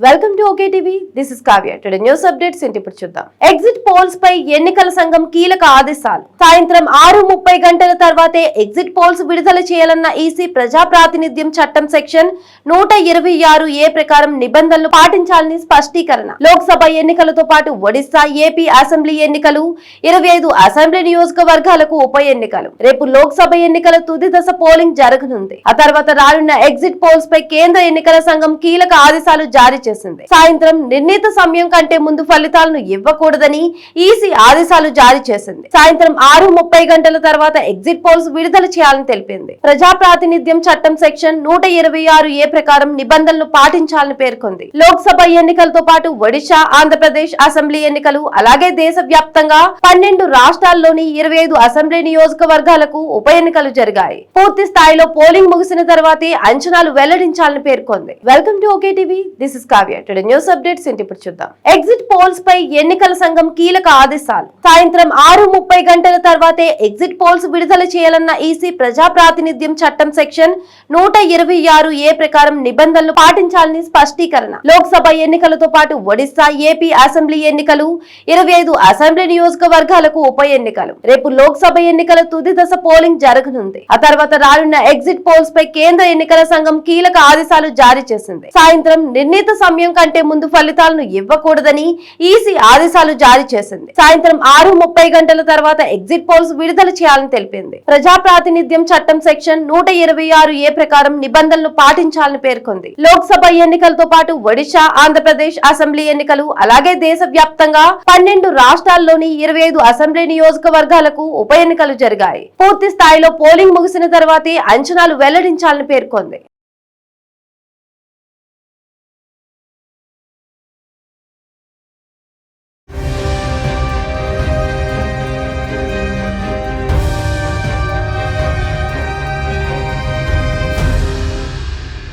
Welcome to okay TV. This is Kavya. Today news updates ఏంటి ఇప్పుడు చూద్దాం. ఎగ్జిట్ పోల్స్ పై ఎన్నికల సంఘం కీలక ఆదేశాలు. సాయంత్రం 6:30 గంటల తర్వాతే ఎగ్జిట్ పోల్స్ విడుదల చేయాలన్న ఈసీ ప్రజా ప్రాతినిధ్యం చట్టం సెక్షన్ 126A ప్రకారం నిబంధనలు పాటించాలని స్పష్టీకరణ. లోక్సభ ఎన్నికలతో పాటు ఒడిశా, ఏపీ అసెంబ్లీ ఎన్నికలు, 25 అసెంబ్లీ నియోజకవర్గాలకు ఉప ఎన్నికలు. రేపు లోక్సభ ఎన్నికల తుది దశ పోలింగ్ జరగనుంది. ఆ తర్వాత రానున్న ఎగ్జిట్ పోల్స్ పై కేంద్ర ఎన్నికల సంఘం కీలక ఆదేశాలు జారీ చేసింది. సాయంత్రం నిర్ణీత సమయం కంటే ముందు ఫలితాలను ఇవ్వకూడదని ఈసీ ఆదేశాలు జారీ చేసింది. సాయంత్రం 6:30 గంటల తర్వాత ఎగ్జిట్ పోల్స్ విడుదల చేయాలని తెలిపింది. ప్రజా ప్రాతినిధ్యం చట్టం సెక్షన్ 126A ప్రకారం నిబంధనలు పాటించాలని పేర్కొంది. లోక్సభ ఎన్నికలతో పాటు ఒడిశా, ఆంధ్రప్రదేశ్ అసెంబ్లీ ఎన్నికలు, అలాగే దేశవ్యాప్తంగా 12 రాష్ట్రాల్లోని 25 అసెంబ్లీ నియోజకవర్గాలకు ఉప ఎన్నికలు జరిగాయి. పూర్తి స్థాయిలో పోలింగ్ ముగిసిన తర్వాతే అంచనాలు వెల్లడించాలని పేర్కొంది. Welcome to okay TV. This is Kavya. Today news updates ఏంటి ఇప్పుడు చూద్దాం. ఎగ్జిట్ పోల్స్ పై ఎన్నికల సంఘం కీలక ఆదేశాలు. సాయంత్రం 6:30 గంటల తర్వాతే ఎగ్జిట్ పోల్స్ విడుదల చేయాలన్న ఈసీ ప్రజా ప్రాతినిధ్యం చట్టం సెక్షన్ 126A ప్రకారం నిబంధనలు పాటించాలని స్పష్టీకరణ. లోక్సభ ఎన్నికలతో పాటు ఒడిశా, ఏపీ అసెంబ్లీ ఎన్నికలు, 25 అసెంబ్లీ నియోజకవర్గాలకు ఉప ఎన్నికలు. రేపు లోక్సభ ఎన్నికల తుది దశ పోలింగ్ జరగనుంది. ఆ తర్వాత రానున్న ఎగ్జిట్ పోల్స్ పై కేంద్ర ఎన్నికల సంఘం కీలక ఆదేశాలు జారీ చేసింది. సాయంత్రం నిర్ణీత సమయం కంటే ముందు ఫలితాలను ఇవ్వకూడదని ఈసీ ఆదేశాలు జారీ చేసింది. సాయంత్రం 6:30 గంటల తర్వాత ఎగ్జిట్ పోల్స్ విడుదల చేయాలని తెలిపింది. ప్రజా ప్రాతినిధ్యం చట్టం సెక్షన్ 126A ప్రకారం నిబంధనలు పాటించాలని పేర్కొంది. లోక్సభ ఎన్నికలతో పాటు ఒడిశా, ఆంధ్రప్రదేశ్ అసెంబ్లీ ఎన్నికలు, అలాగే దేశవ్యాప్తంగా 12 రాష్ట్రాల్లోని 25 అసెంబ్లీ నియోజకవర్గాలకు ఉప ఎన్నికలు జరిగాయి. పూర్తి స్థాయిలో పోలింగ్ ముగిసిన తర్వాతే అంచనాలు వెల్లడించాలని పేర్కొంది.